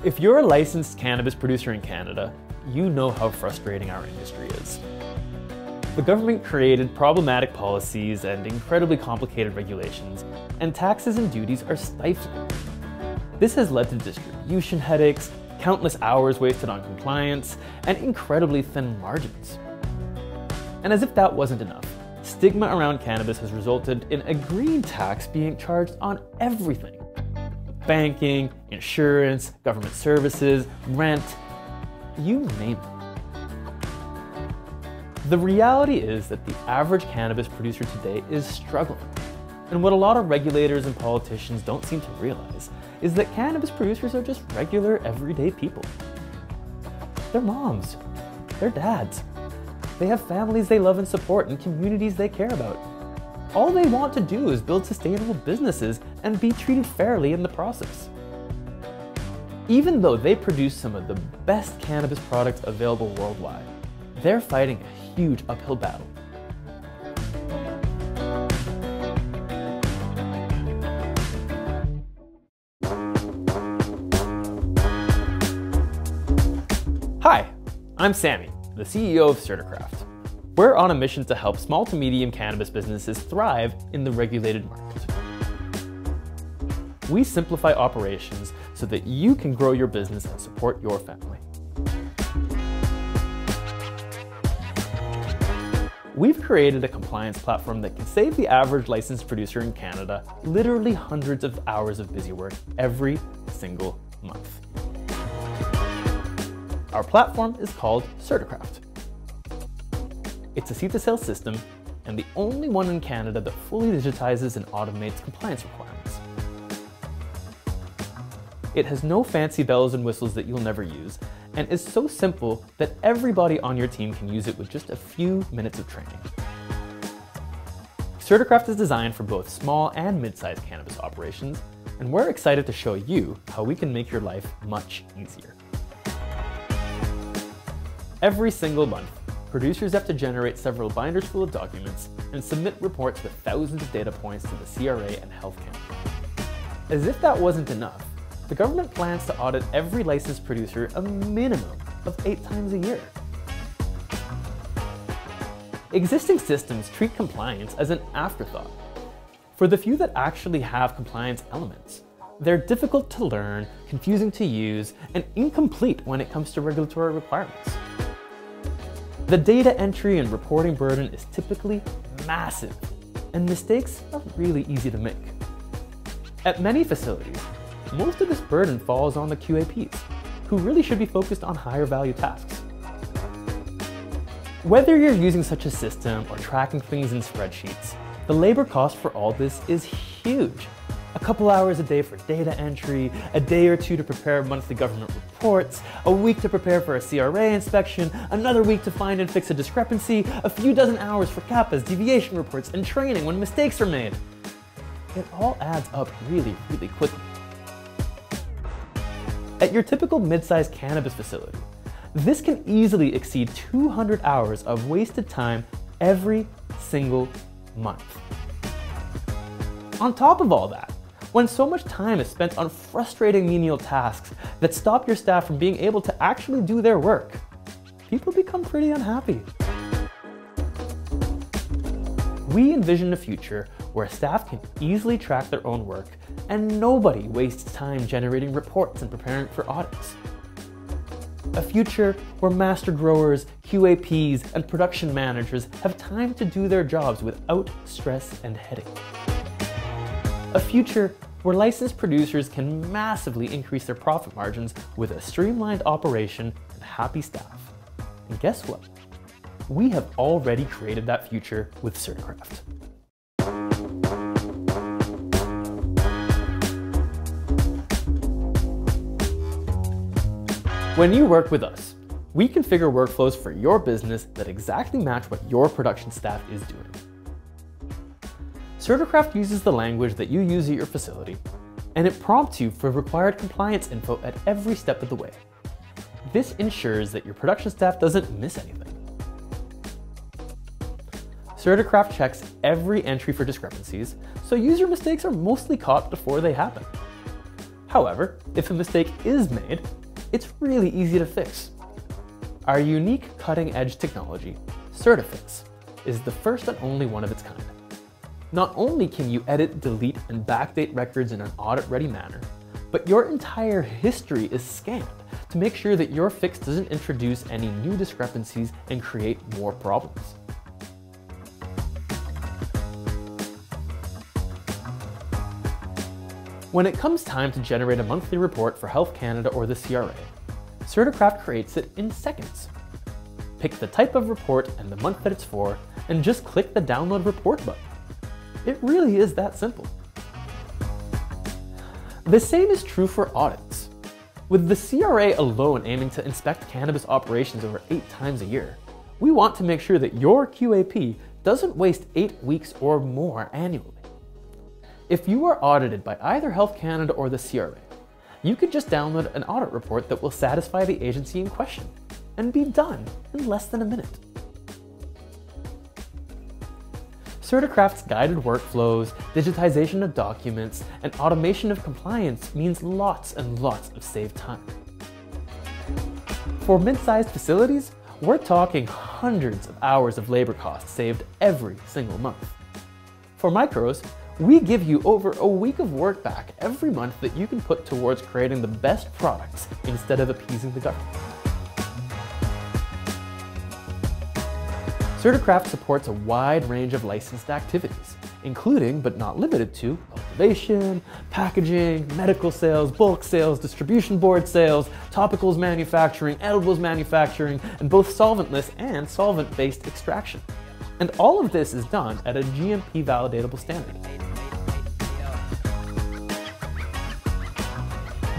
If you're a licensed cannabis producer in Canada, you know how frustrating our industry is. The government created problematic policies and incredibly complicated regulations, and taxes and duties are stifling. This has led to distribution headaches, countless hours wasted on compliance, and incredibly thin margins. And as if that wasn't enough, stigma around cannabis has resulted in a green tax being charged on everything. Banking, insurance, government services, rent, you name it. The reality is that the average cannabis producer today is struggling. And what a lot of regulators and politicians don't seem to realize is that cannabis producers are just regular, everyday people. They're moms, they're dads. They have families they love and support and communities they care about. All they want to do is build sustainable businesses and be treated fairly in the process. Even though they produce some of the best cannabis products available worldwide, they're fighting a huge uphill battle. Hi, I'm Sammy, the CEO of CertiCraft. We're on a mission to help small to medium cannabis businesses thrive in the regulated market. We simplify operations so that you can grow your business and support your family. We've created a compliance platform that can save the average licensed producer in Canada literally hundreds of hours of busy work every single month. Our platform is called CertiCraft. It's a seed-to-sale system and the only one in Canada that fully digitizes and automates compliance requirements. It has no fancy bells and whistles that you'll never use, and is so simple that everybody on your team can use it with just a few minutes of training. CertiCraft is designed for both small and mid-sized cannabis operations, and we're excited to show you how we can make your life much easier. Every single month, producers have to generate several binders full of documents and submit reports with thousands of data points to the CRA and Health Canada. As if that wasn't enough, the government plans to audit every licensed producer a minimum of 8 times a year. Existing systems treat compliance as an afterthought. For the few that actually have compliance elements, they're difficult to learn, confusing to use, and incomplete when it comes to regulatory requirements. The data entry and reporting burden is typically massive, and mistakes are really easy to make. At many facilities, most of this burden falls on the QAPs, who really should be focused on higher value tasks. Whether you're using such a system or tracking things in spreadsheets, the labor cost for all this is huge. A couple hours a day for data entry, a day or two to prepare monthly government reports, a week to prepare for a CRA inspection, another week to find and fix a discrepancy, a few dozen hours for CAPAs, deviation reports, and training when mistakes are made. It all adds up really, really quickly. At your typical mid-sized cannabis facility, this can easily exceed 200 hours of wasted time every single month. On top of all that, when so much time is spent on frustrating menial tasks that stop your staff from being able to actually do their work, people become pretty unhappy. We envision a future where staff can easily track their own work and nobody wastes time generating reports and preparing for audits. A future where master growers, QAPs, and production managers have time to do their jobs without stress and headache. A future where licensed producers can massively increase their profit margins with a streamlined operation and happy staff. And guess what? We have already created that future with CertiCraft. When you work with us, we configure workflows for your business that exactly match what your production staff is doing. CertiCraft uses the language that you use at your facility, and it prompts you for required compliance info at every step of the way. This ensures that your production staff doesn't miss anything. CertiCraft checks every entry for discrepancies, so user mistakes are mostly caught before they happen. However, if a mistake is made, it's really easy to fix. Our unique cutting-edge technology, CertiFix, is the first and only one of its kind. Not only can you edit, delete, and backdate records in an audit-ready manner, but your entire history is scanned to make sure that your fix doesn't introduce any new discrepancies and create more problems. When it comes time to generate a monthly report for Health Canada or the CRA, CertiCraft creates it in seconds. Pick the type of report and the month that it's for, and just click the Download Report button. It really is that simple. The same is true for audits. With the CRA alone aiming to inspect cannabis operations over 8 times a year, we want to make sure that your QAP doesn't waste 8 weeks or more annually. If you are audited by either Health Canada or the CRA, you could just download an audit report that will satisfy the agency in question and be done in less than a minute. CertiCraft's guided workflows, digitization of documents, and automation of compliance means lots and lots of saved time. For mid-sized facilities, we're talking hundreds of hours of labor costs saved every single month. For micros, we give you over a week of work back every month that you can put towards creating the best products instead of appeasing the government. CertiCraft supports a wide range of licensed activities, including but not limited to cultivation, packaging, medical sales, bulk sales, distribution board sales, topicals manufacturing, edibles manufacturing, and both solventless and solvent-based extraction. And all of this is done at a GMP validatable standard.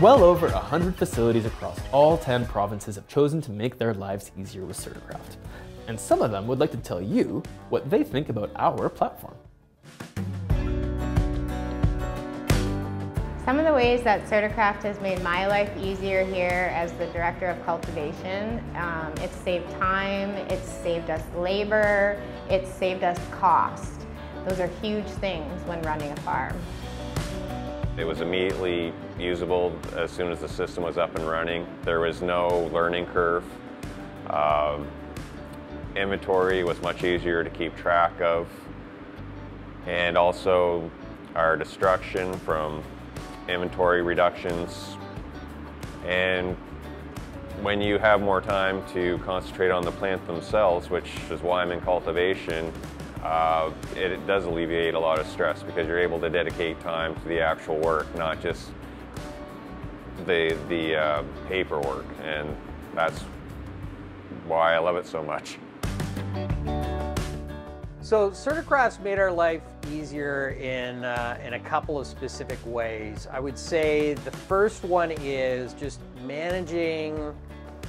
Well over 100 facilities across all 10 provinces have chosen to make their lives easier with CertiCraft. And some of them would like to tell you what they think about our platform. Some of the ways that CertiCraft has made my life easier here as the Director of Cultivation, it's saved time, it's saved us labor, it's saved us cost. Those are huge things when running a farm. It was immediately usable as soon as the system was up and running. There was no learning curve. Inventory was much easier to keep track of, and also our destruction from inventory reductions. And when you have more time to concentrate on the plant themselves, which is why I'm in cultivation, it does alleviate a lot of stress because you're able to dedicate time to the actual work, not just the paperwork, and that's why I love it so much. So CertiCraft's made our life easier in a couple of specific ways. I would say the first one is just managing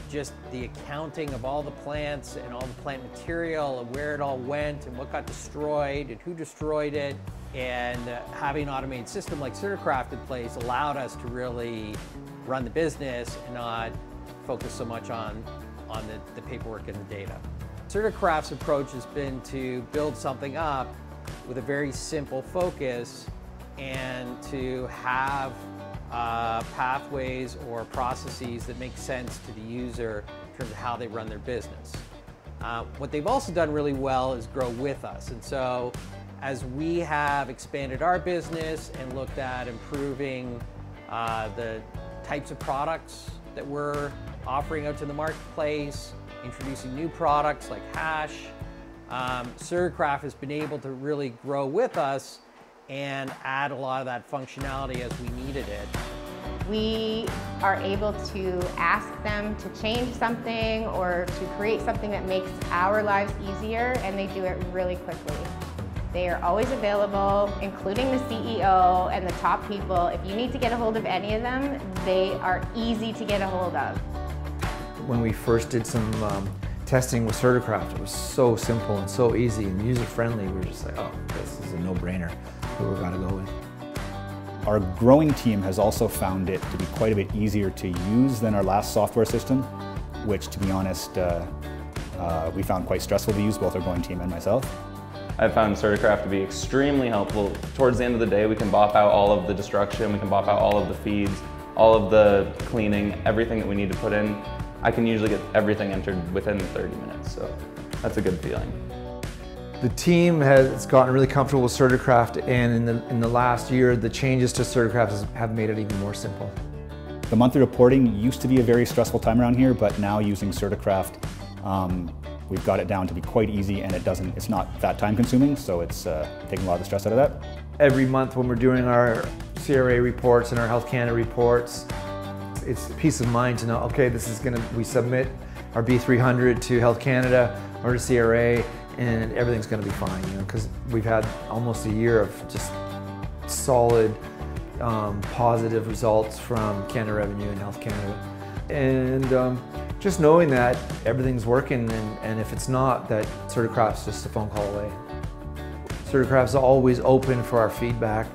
just the accounting of all the plants and all the plant material and where it all went and what got destroyed and who destroyed it. And having an automated system like CertiCraft in place allowed us to really run the business and not focus so much on the paperwork and the data. CertiCraft's approach has been to build something up with a very simple focus and to have pathways or processes that make sense to the user in terms of how they run their business. What they've also done really well is grow with us. And so as we have expanded our business and looked at improving the types of products that we're offering out to the marketplace, introducing new products like hash, CertiCraft has been able to really grow with us and add a lot of that functionality as we needed it. We are able to ask them to change something or to create something that makes our lives easier, and they do it really quickly. They are always available, including the CEO and the top people. If you need to get a hold of any of them, they are easy to get a hold of. When we first did some testing with CertiCraft, it was so simple and so easy and user-friendly. We were just like, oh, this is a no-brainer. Who we're gonna go with. Our growing team has also found it to be quite a bit easier to use than our last software system, which, to be honest, we found quite stressful to use, both our growing team and myself. I've found CertiCraft to be extremely helpful. Towards the end of the day, we can bop out all of the destruction, we can bop out all of the feeds, all of the cleaning, everything that we need to put in, I can usually get everything entered within 30 minutes, so that's a good feeling. The team has gotten really comfortable with CertiCraft, and in the last year, the changes to CertiCraft have made it even more simple. The monthly reporting used to be a very stressful time around here, but now using CertiCraft, we've got it down to be quite easy, and it's not that time consuming, so it's taking a lot of the stress out of that. Every month when we're doing our CRA reports and our Health Canada reports, it's a peace of mind to know, okay, we submit our B300 to Health Canada or to CRA, and everything's going to be fine, because we've had almost a year of just solid, positive results from Canada Revenue and Health Canada. And just knowing that everything's working, and if it's not, that CertiCraft's just a phone call away. CertiCraft's always open for our feedback,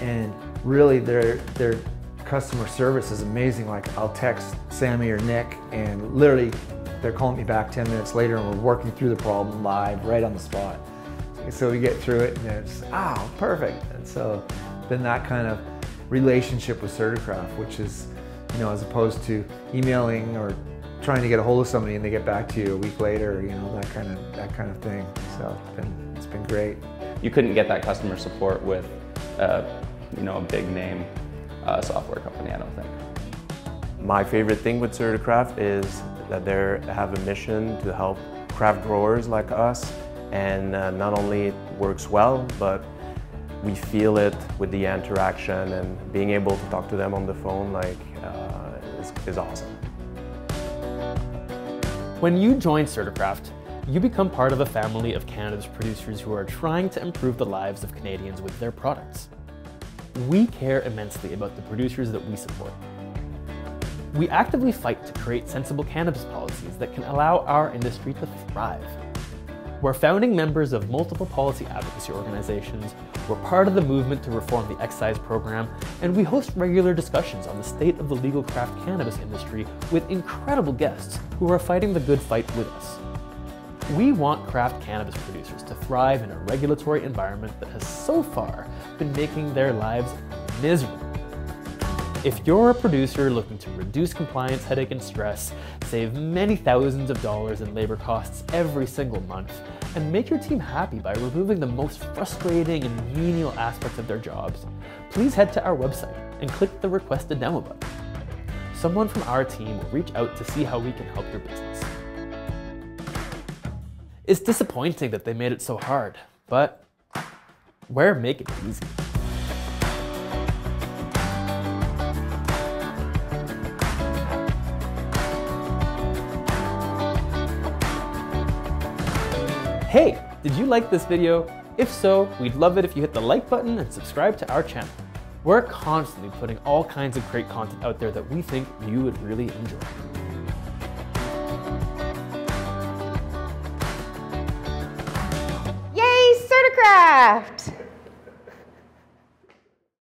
and really their customer service is amazing. Like, I'll text Sammy or Nick, and literally they're calling me back 10 minutes later, and we're working through the problem live, right on the spot. So we get through it, and it's, perfect. And so then that kind of relationship with CertiCraft, which is, as opposed to emailing or trying to get a hold of somebody and they get back to you a week later, that kind of thing. So it's been great. You couldn't get that customer support with, a big name software company, I don't think. My favorite thing with CertiCraft is that they have a mission to help craft growers like us, and not only it works well, but we feel it with the interaction, and being able to talk to them on the phone is awesome. When you join CertiCraft, you become part of a family of Canada's producers who are trying to improve the lives of Canadians with their products. We care immensely about the producers that we support. We actively fight to create sensible cannabis policies that can allow our industry to thrive. We're founding members of multiple policy advocacy organizations, we're part of the movement to reform the excise program, and we host regular discussions on the state of the legal craft cannabis industry with incredible guests who are fighting the good fight with us. We want craft cannabis producers to thrive in a regulatory environment that has so far been making their lives miserable. If you're a producer looking to reduce compliance headache and stress, save many thousands of dollars in labor costs every single month, and make your team happy by removing the most frustrating and menial aspects of their jobs, please head to our website and click the Request a Demo button. Someone from our team will reach out to see how we can help your business. It's disappointing that they made it so hard, but we're making it easy. Hey, did you like this video? If so, we'd love it if you hit the like button and subscribe to our channel. We're constantly putting all kinds of great content out there that we think you would really enjoy. Yay, CertiCraft!